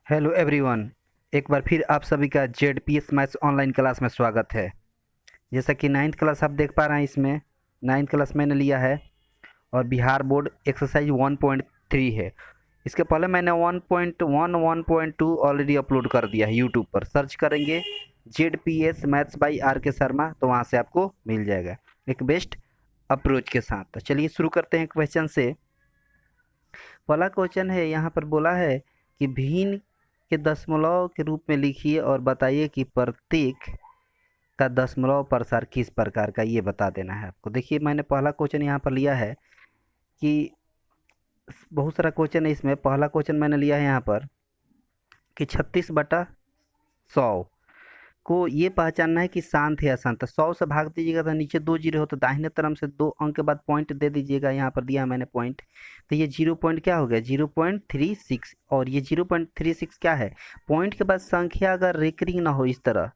Hello everyone. एक बार फिर आप सभी का जेडपीएस मैथ्स ऑनलाइन क्लास में स्वागत है। जैसा कि नाइन्थ क्लास आप देख पा रहे हैं, इसमें नाइन्थ क्लास मैंने लिया है और बिहार बोर्ड एक्सरसाइज 1.3 है। इसके पहले मैंने 1.1 1.2 ऑलरेडी अपलोड कर दिया है यूट्यूब पर। सर्च करेंगे जेडपीएस मैथ्स बाई आर के शर्मा तो वहाँ से आपको मिल जाएगा एक बेस्ट अप्रोच के साथ। तो चलिए शुरू करते हैं क्वेश्चन से। पहला क्वेश्चन है, यहाँ पर बोला है कि भिन्न के दशमलव के रूप में लिखिए और बताइए कि प्रत्येक का दशमलव प्रसार किस प्रकार का, ये बता देना है आपको। देखिए मैंने पहला क्वेश्चन यहाँ पर लिया है कि बहुत सारा क्वेश्चन है इसमें। पहला क्वेश्चन मैंने लिया है यहाँ पर कि 36/100 को ये पहचानना है कि शांत है अशांत। 100 से भाग दीजिएगा तो नीचे 2 जीरो हो, तो दाहिने तरफ से 2 अंक के बाद पॉइंट दे दीजिएगा। यहाँ पर दिया है मैंने पॉइंट, तो ये 0 पॉइंट क्या हो गया 0.36। और ये 0.36 क्या है, पॉइंट के बाद संख्या अगर रेकरिंग ना हो इस तरह,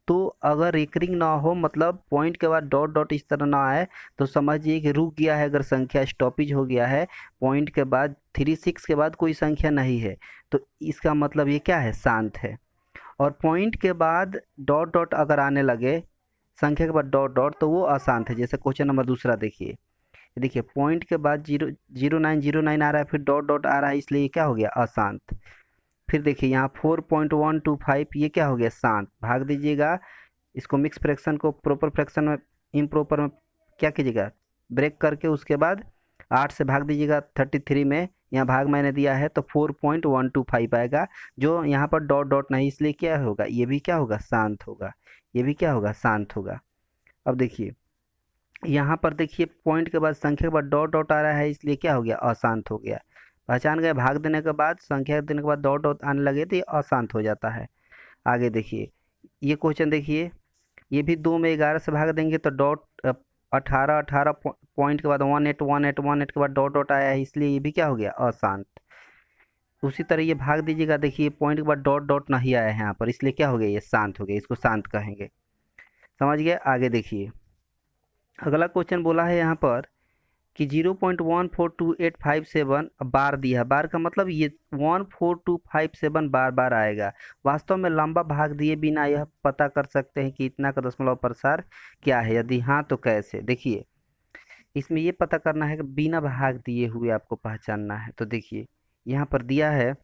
तो अगर रेकरिंग ना हो मतलब पॉइंट के बाद डॉट डॉट इस तरह ना आए, तो समझिए कि रुक गया है, अगर संख्या स्टॉपेज हो गया है, पॉइंट के बाद 36 के बाद कोई संख्या नहीं है, तो इसका मतलब ये क्या है, शांत है। और पॉइंट के बाद डॉट डॉट अगर आने लगे, संख्या के बाद डॉट डॉट, तो वो अशांत है। जैसे क्वेश्चन नंबर दूसरा देखिए, देखिए पॉइंट के बाद 0.09 आ रहा है, फिर डॉट डॉट आ रहा है, इसलिए ये क्या हो गया, अशांत। फिर देखिए यहाँ 4.125, ये क्या हो गया, शांत। भाग दीजिएगा इसको, मिक्स फ्रैक्शन को प्रॉपर फ्रैक्शन में, इम्प्रॉपर में क्या कीजिएगा, ब्रेक करके उसके बाद 8 से भाग दीजिएगा 33 में। यहाँ भाग मैंने दिया है तो 4.125 आएगा, जो यहाँ पर डॉट डॉट नहीं, इसलिए क्या होगा, ये भी क्या होगा, शांत होगा। ये भी क्या होगा, शांत होगा। अब देखिए यहाँ पर देखिए पॉइंट के बाद संख्या के बाद डॉट डॉट आ रहा है, इसलिए क्या हो गया, अशांत हो गया। पहचान गए, भाग देने के बाद संख्या देने के बाद डॉट डॉट आने लगे तो ये अशांत हो जाता है। आगे देखिए ये क्वेश्चन देखिए, ये भी 2 में 11 से भाग देंगे तो डॉट 18 18 पॉइंट के बाद 18 के बाद डॉट डॉट आया है, इसलिए ये भी क्या हो गया, अशांत। उसी तरह ये भाग दीजिएगा, देखिए पॉइंट के बाद डॉट डॉट नहीं आया है यहाँ पर, इसलिए क्या हो गया, ये शांत हो गया, इसको शांत कहेंगे। समझ गए। आगे देखिए अगला क्वेश्चन बोला है यहाँ पर कि 0.142857 बार दिया है। बार का मतलब ये 14257 बार बार आएगा। वास्तव में लंबा भाग दिए बिना यह पता कर सकते हैं कि इतना का दशमलव प्रसार क्या है, यदि हाँ तो कैसे। देखिए इसमें ये पता करना है कि बिना भाग दिए हुए आपको पहचानना है। तो देखिए यहाँ पर दिया है,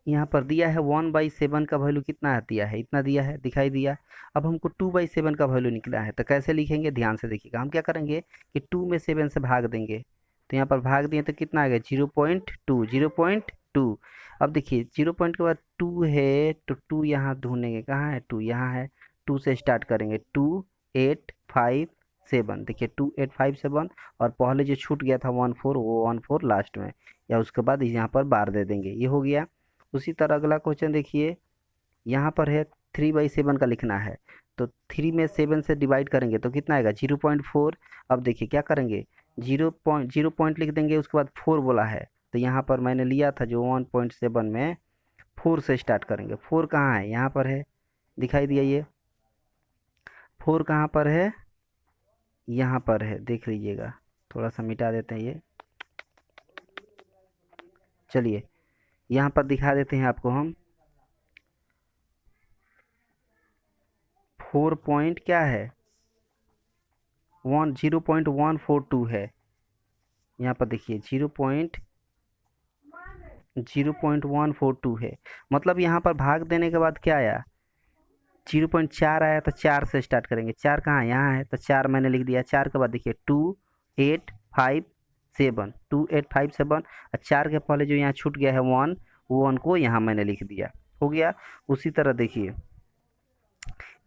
यहाँ पर दिया है 1/7 का वैल्यू कितना दिया है, इतना दिया है, दिखाई दिया। अब हमको 2/7 का वैल्यू निकला है, तो कैसे लिखेंगे, ध्यान से देखिएगा। हम क्या करेंगे कि 2 में 7 से भाग देंगे, तो यहाँ पर भाग दिए तो कितना आ गया, 0.2 0.2। अब देखिए 0 पॉइंट के बाद 2 है, तो 2 यहाँ ढूंढेंगे, कहाँ है 2, यहाँ है। 2 से स्टार्ट करेंगे, 2857। देखिए 2857, और पहले जो छूट गया था 14, वो 14 लास्ट में, या उसके बाद यहाँ पर बार दे देंगे, ये हो गया। उसी तरह अगला क्वेश्चन देखिए, यहाँ पर है 3/7 का लिखना है, तो 3 में 7 से डिवाइड करेंगे तो कितना आएगा, 0.4। अब देखिए क्या करेंगे, 0 पॉइंट लिख देंगे, उसके बाद 4 बोला है, तो यहाँ पर मैंने लिया था जो 1.7 में 4 से स्टार्ट करेंगे। 4 कहाँ है, यहाँ पर है, दिखाई दिया ये 4 कहाँ पर है, यहाँ पर है, देख लीजिएगा। थोड़ा सा मिटा देते हैं ये, चलिए यहाँ पर दिखा देते हैं आपको हम। 4 पॉइंट क्या है, 0.142 है। यहाँ पर देखिए 0.142 है, मतलब यहाँ पर भाग देने के बाद क्या आया, 0.4 आया, तो 4 से स्टार्ट करेंगे। 4 कहाँ है, यहाँ है, तो 4 मैंने लिख दिया। 4 के बाद देखिए 2857 और 4 के पहले जो यहाँ छूट गया है 1, वो 1 को यहाँ मैंने लिख दिया, हो गया। उसी तरह देखिए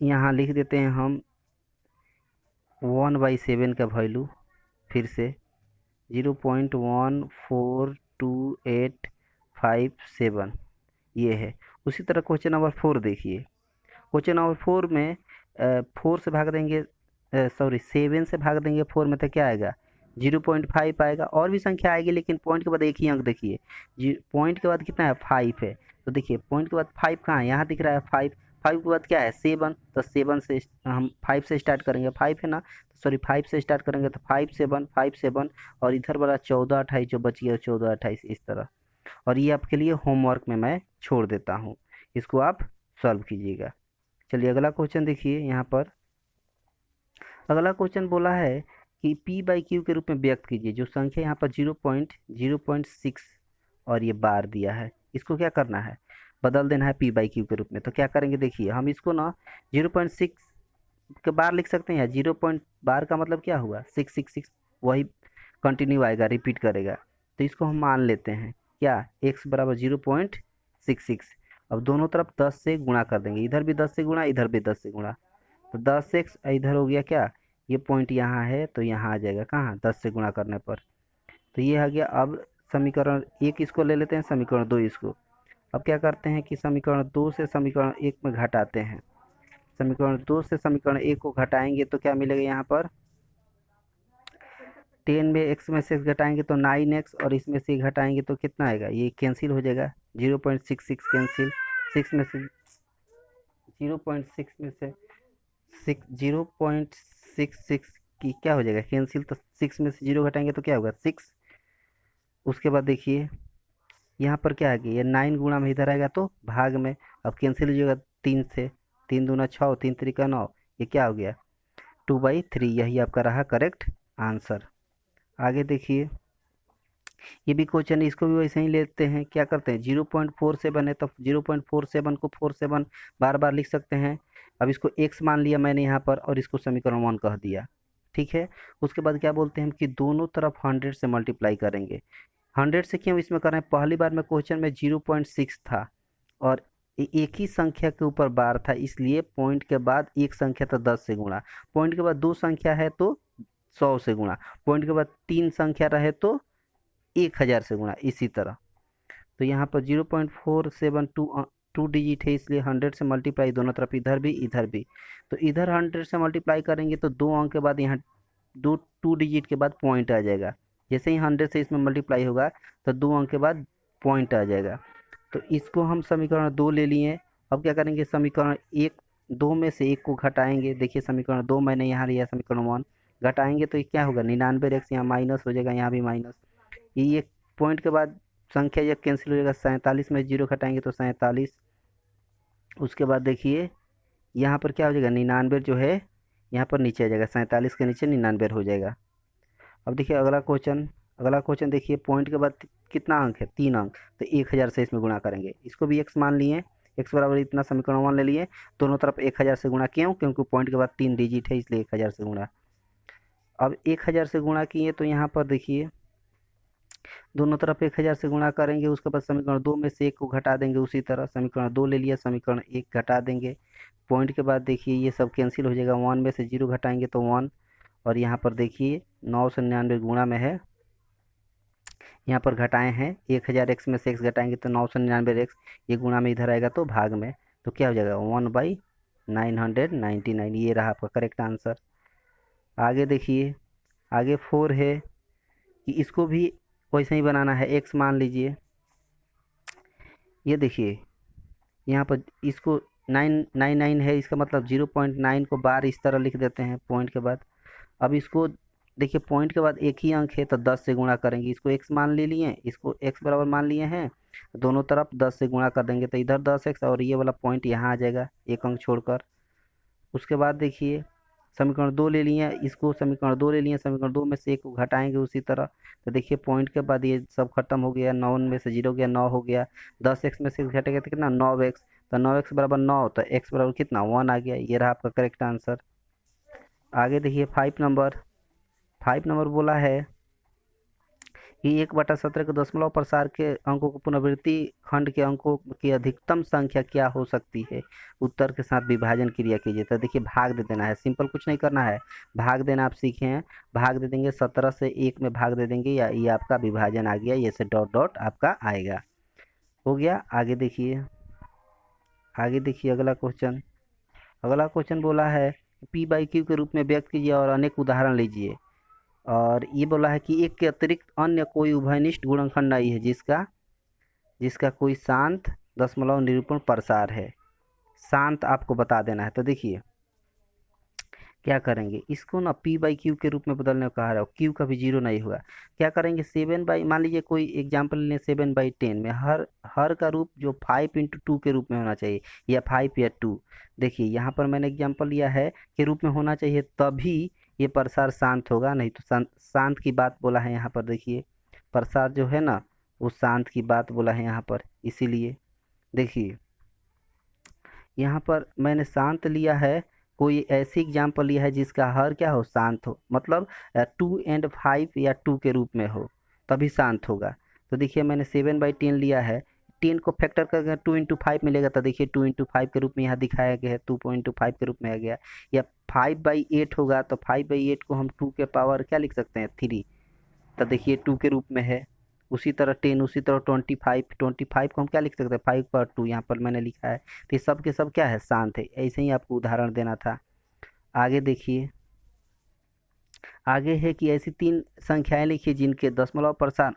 यहाँ लिख देते हैं हम 1/7 का वैल्यू, फिर से 0.142857 ये है। उसी तरह क्वेश्चन नंबर 4 देखिए, क्वेश्चन नंबर 4 में 4 से भाग देंगे, सॉरी 7 से भाग देंगे 4 में, तो क्या आएगा, 0.5 आएगा। और भी संख्या आएगी लेकिन पॉइंट के बाद एक ही अंक देखिए, पॉइंट के बाद कितना है, 5 है। तो देखिए पॉइंट के बाद 5 कहाँ है, यहाँ दिख रहा है 5। 5 के बाद क्या है, 7, तो 7 से हम 5 से स्टार्ट करेंगे, 5 है ना, सॉरी 5 से स्टार्ट करेंगे तो 5 7 5 7, और इधर वाला 14 28 जो बच गया 14 28, इस तरह। और ये आपके लिए होमवर्क में मैं छोड़ देता हूँ, इसको आप सॉल्व कीजिएगा। चलिए अगला क्वेश्चन देखिए यहाँ पर। अगला क्वेश्चन बोला है कि पी बाई क्यू के रूप में व्यक्त कीजिए। जो संख्या यहाँ पर 0.06 और ये बार दिया है, इसको क्या करना है, बदल देना है पी बाई क्यू के रूप में। तो क्या करेंगे देखिए, हम इसको ना 0.6 के बार लिख सकते हैं। 0 पॉइंट बार का मतलब क्या हुआ, 666, वही कंटिन्यू आएगा, रिपीट करेगा। तो इसको हम मान लेते हैं क्या, x बराबर 0.66। अब दोनों तरफ 10 से गुणा कर देंगे, इधर भी 10 से गुणा, इधर भी 10 से गुणा। तो 10x इधर हो गया क्या, ये पॉइंट यहाँ है तो यहाँ आ जाएगा कहाँ, 10 से गुणा करने पर। तो ये आ गया। अब समीकरण 1 इसको ले लेते हैं, समीकरण 2 इसको। अब क्या करते हैं कि समीकरण 2 से समीकरण 1 में घटाते हैं। समीकरण 2 से समीकरण 1 को घटाएंगे तो क्या मिलेगा यहाँ पर, 10 में x में से x घटाएंगे तो 9x, और इसमें से घटाएंगे तो कितना आएगा, ये कैंसिल हो जाएगा। 0.66 कैंसिल, 6 में से 0.6 में से 0.66 की क्या हो जाएगा कैंसिल, तो 6 में से 0 घटाएंगे तो क्या होगा 6। उसके बाद देखिए यहाँ पर क्या आ गया, ये 9 गुणा में इधर आएगा तो भाग में। अब कैंसिल हो जाएगा 3 से, 3 दूना 6, 3 3 9, ये क्या हो गया 2/3। यही आपका रहा करेक्ट आंसर। आगे देखिए, ये भी क्वेश्चन है, इसको भी वैसे ही लेते हैं। क्या करते हैं, 0.47 है तो 0.47 को 47 बार बार लिख सकते हैं। अब इसको x मान लिया मैंने यहाँ पर, और इसको समीकरण 1 कह दिया, ठीक है। उसके बाद क्या बोलते हैं कि दोनों तरफ 100 से मल्टीप्लाई करेंगे। 100 से क्यों इसमें कर रहे हैं, पहली बार में क्वेश्चन में 0.6 था और एक ही संख्या के ऊपर बार था, इसलिए पॉइंट के बाद एक संख्या तो 10 से गुणा, पॉइंट के बाद 2 संख्या है तो 100 से गुणा, पॉइंट के बाद 3 संख्या रहे तो 1000 से गुणा, इसी तरह। तो यहाँ पर 0.472 टू डिजिट है, इसलिए 100 से मल्टीप्लाई दोनों तरफ, इधर भी इधर भी। तो इधर 100 से मल्टीप्लाई करेंगे तो 2 अंक के बाद यहाँ दो 2 डिजिट के बाद पॉइंट आ जाएगा। जैसे ही 100 से इसमें मल्टीप्लाई होगा तो 2 अंक के बाद पॉइंट आ जाएगा। तो इसको हम समीकरण 2 ले लिए। अब क्या करेंगे, समीकरण 1 2 में से 1 को घटाएंगे। देखिए समीकरण 2 मैंने यहाँ लिया, समीकरण 1 घटाएंगे तो ये क्या होगा, 99x, यहाँ माइनस हो जाएगा, यहाँ भी माइनस। ये पॉइंट के बाद संख्या ये कैंसिल हो जाएगा, 47 में 0 घटाएंगे तो 47। उसके बाद देखिए यहाँ पर क्या हो जाएगा, 99 जो है यहाँ पर नीचे आ जाएगा, 47 के नीचे 99 हो जाएगा। अब देखिए अगला क्वेश्चन। अगला क्वेश्चन देखिए, पॉइंट के बाद कितना अंक है, 3 अंक, तो 1000 से इसमें गुणा करेंगे। इसको भी x मान लिए, x बराबर इतना, समीकरण 1 ले लिए। दोनों तरफ 1000 से गुणा क्यों, क्योंकि पॉइंट के बाद 3 डिजिट है, इसलिए 1000 से गुणा। अब 1000 से गुणा किए तो यहाँ पर देखिए दोनों तरफ 1000 से गुणा करेंगे। उसके बाद समीकरण 2 में से 1 को घटा देंगे, उसी तरह समीकरण 2 ले लिया, समीकरण 1 घटा देंगे। पॉइंट के बाद देखिए ये सब कैंसिल हो जाएगा, 1 में से 0 घटाएंगे तो 1। और यहाँ पर देखिए 999 गुणा में है, यहाँ पर घटाए हैं 1000 x में से x घटाएंगे तो 999 x, ये गुणा में इधर आएगा तो भाग में। तो क्या हो जाएगा 1/999, ये रहा आपका करेक्ट आंसर। आगे देखिए, आगे 4 है कि इसको भी वैसे ही बनाना है। x मान लीजिए, ये देखिए यहाँ पर इसको 999 है, इसका मतलब 0.9 को बार इस तरह लिख देते हैं पॉइंट के बाद। अब इसको देखिए पॉइंट के बाद एक ही अंक है तो 10 से गुणा करेंगे। इसको x मान ले लिए, इसको x बराबर मान लिए हैं, दोनों तरफ 10 से गुणा कर देंगे तो इधर 10x और ये वाला पॉइंट यहाँ आ जाएगा एक अंक छोड़कर। उसके बाद देखिए समीकरण 2 ले लिए, इसको समीकरण 2 ले लिए, समीकरण 2 में से 1 को घटाएंगे उसी तरह। तो देखिए पॉइंट के बाद ये सब खत्म हो गया, 9 में से 0 गया, 9 हो गया, 10x में से घटेगा तो कितना 9x, तो 9x बराबर 9, तो x बराबर कितना 1 आ गया। ये रहा आपका करेक्ट आंसर। आगे देखिए 5 नंबर बोला है कि 1/17 के दशमलव प्रसार के अंकों को पुनरावृत्ति खंड के अंकों की अधिकतम संख्या क्या हो सकती है, उत्तर के साथ विभाजन क्रिया कीजिए। तो देखिए भाग दे देना है, सिंपल कुछ नहीं करना है, भाग देना आप सीखे हैं। भाग दे देंगे, 17 से 1 में भाग दे देंगे, या ये आपका विभाजन आ गया, ये से डॉट डॉट आपका आएगा। हो गया। आगे देखिए, आगे देखिए अगला क्वेश्चन। अगला क्वेश्चन बोला है p/q के रूप में व्यक्त कीजिए और अनेक उदाहरण लीजिए। और ये बोला है कि एक के अतिरिक्त अन्य कोई उभयनिष्ठ गुणनखंड नहीं है जिसका जिसका कोई शांत दशमलव निरूपण प्रसार है। शांत आपको बता देना है। तो देखिए क्या करेंगे, इसको ना पी बाई क्यू के रूप में बदलने को कहा रहा हो, क्यू का भी जीरो नहीं होगा। क्या करेंगे, 7 बाई, मान लीजिए कोई एग्जाम्पल लें, 7/10 में हर हर का रूप जो 5 × 2 के रूप में होना चाहिए, या 5 या 2। देखिए यहाँ पर मैंने एग्जाम्पल लिया है के रूप में होना चाहिए, तभी ये प्रसार शांत होगा, नहीं तो शांत शांत की बात बोला है यहाँ पर। देखिए प्रसार जो है ना, वो शांत की बात बोला है यहाँ पर, इसीलिए देखिए यहाँ पर मैंने शांत लिया है, कोई ऐसी एग्जाम्पल लिया है जिसका हर क्या हो, शांत हो, मतलब 2 और 5 या 2 के रूप में हो, तभी शांत होगा। तो देखिए मैंने 7/10 लिया है, 10 को फैक्टर करके 2 × 5 मिलेगा, तो देखिए 2 × 5 के रूप में यहाँ दिखाया गया है, 2.25 के रूप में आ गया। या 5/8 होगा, तो 5/8 को हम 2 के पावर क्या लिख सकते हैं, 3, तो देखिए 2 के रूप में है। उसी तरह 10, उसी तरह 25 को हम क्या लिख सकते हैं, 5/2, यहाँ पर मैंने लिखा है। तो ये सब के सब क्या है, शांत है। ऐसे ही आपको उदाहरण देना था। आगे देखिए, आगे है कि ऐसी 3 संख्याएं लिखिए जिनके दशमलव प्रसार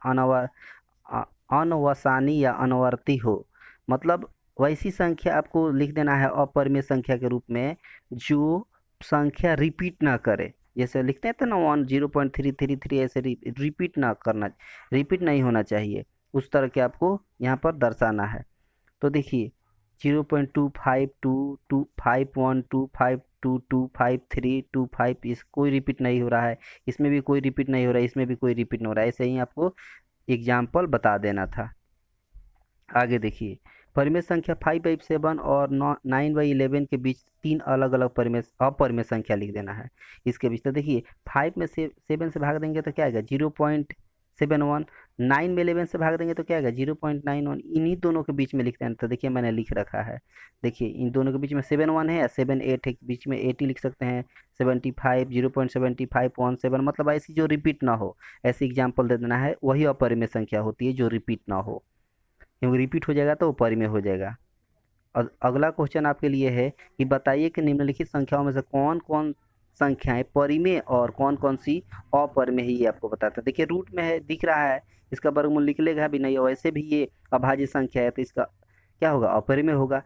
अनवसानी या अनवर्ती हो। मतलब वैसी संख्या आपको लिख देना है अपरिमेय संख्या के रूप में, जो संख्या रिपीट ना करे। जैसे लिखते हैं ना 0.333, ऐसे रिपीट ना करना, रिपीट नहीं होना चाहिए, उस तरह के आपको यहाँ पर दर्शाना है। तो देखिए 0.2522512522325, इस कोई रिपीट नहीं हो रहा है, इसमें भी कोई रिपीट नहीं हो रहा है, इसमें भी कोई रिपीट नहीं हो रहा है। ऐसे ही आपको एग्जाम्पल बता देना था। आगे देखिए, परिमेय संख्या 5/7 और 9/11 के बीच 3 अलग अलग परिमेय अपरिमेय संख्या लिख देना है इसके बीच। तो देखिए 5 में से 7 से भाग देंगे तो क्या आएगा, 0.71। 9 में 11 से भाग देंगे तो क्या आएगा, 0.91। इन्हीं दोनों के बीच में लिखते हैं, तो देखिए मैंने लिख रखा है। देखिए इन दोनों के बीच में 7 1 है या 7 8 है, बीच में 80 लिख सकते हैं। 75, 0.7517, मतलब ऐसी जो रिपीट ना हो, ऐसी एग्जाम्पल दे देना है। वही अपरिमेय संख्या होती है जो रिपीट ना हो, क्योंकि रिपीट हो जाएगा तो वो परिमेय हो जाएगा। अगला क्वेश्चन आपके लिए है कि बताइए कि निम्नलिखित संख्याओं में से कौन कौन संख्याएं परिमेय और कौन कौन सी अपरिमेय है, ये आपको बताता है। देखिए रूट में है, दिख रहा है, इसका वर्गमूल निकलेगा भी नहीं, और वैसे भी ये अभाज्य संख्या है, तो इसका क्या होगा, अपरिमेय होगा।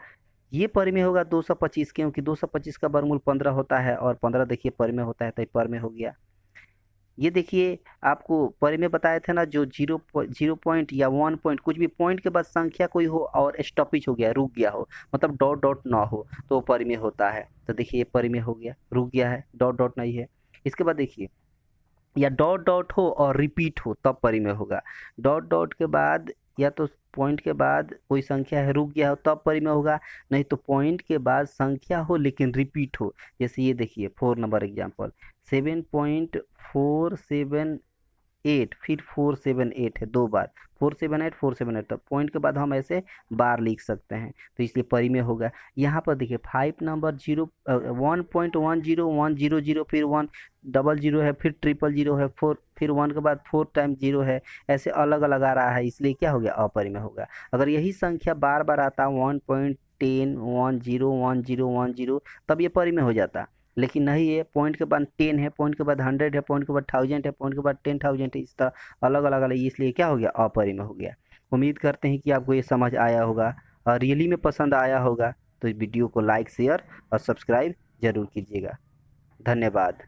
ये परिमेय होगा 225, क्योंकि 225 का वर्गमूल 15 होता है, और 15 देखिए परिमेय होता है, तो ये परिमेय हो गया। ये देखिए आपको परिमेय बताए थे ना, जो 0 पॉइंट या 1 पॉइंट, कुछ भी पॉइंट के बाद संख्या कोई हो और स्टॉपेज हो गया, रुक गया हो, मतलब डॉट डॉट ना हो, तो वो परिमेय होता है। तो देखिए ये परिमेय हो गया, रुक गया है, डॉट डॉट नहीं है। इसके बाद देखिए, या डॉट डॉट हो और रिपीट हो तब परिमेय होगा। डॉट डॉट के बाद या तो पॉइंट के बाद कोई संख्या है, रुक गया हो, तब परिमेय होगा। नहीं तो पॉइंट के बाद संख्या हो लेकिन रिपीट हो। जैसे ये देखिए 4 नंबर एग्जाम्पल, 7.478, फिर 478 है, 2 बार 478 478, तब पॉइंट के बाद हम ऐसे बार लिख सकते हैं, तो इसलिए परिमेय होगा। यहाँ पर देखिए 5 नंबर 1.10 100, फिर 100 है, फिर 000 है, 4, फिर 1 के बाद 4 टाइम 0 है, ऐसे अलग अलग आ रहा है, इसलिए क्या हो गया, अपरिमेय होगा। अगर यही संख्या बार बार आता 1.10 10 10 10, तब ये परिमेय हो जाता। लेकिन नहीं, ये पॉइंट के बाद 10 है, पॉइंट के बाद 100 है, पॉइंट के बाद 1000 है, पॉइंट के बाद 10,000 है, इस तरह अलग अलग अलग, इसलिए क्या हो गया, अपरिमेय हो गया। उम्मीद करते हैं कि आपको ये समझ आया होगा, और रियली में पसंद आया होगा, तो इस वीडियो को लाइक शेयर और सब्सक्राइब जरूर कीजिएगा। धन्यवाद।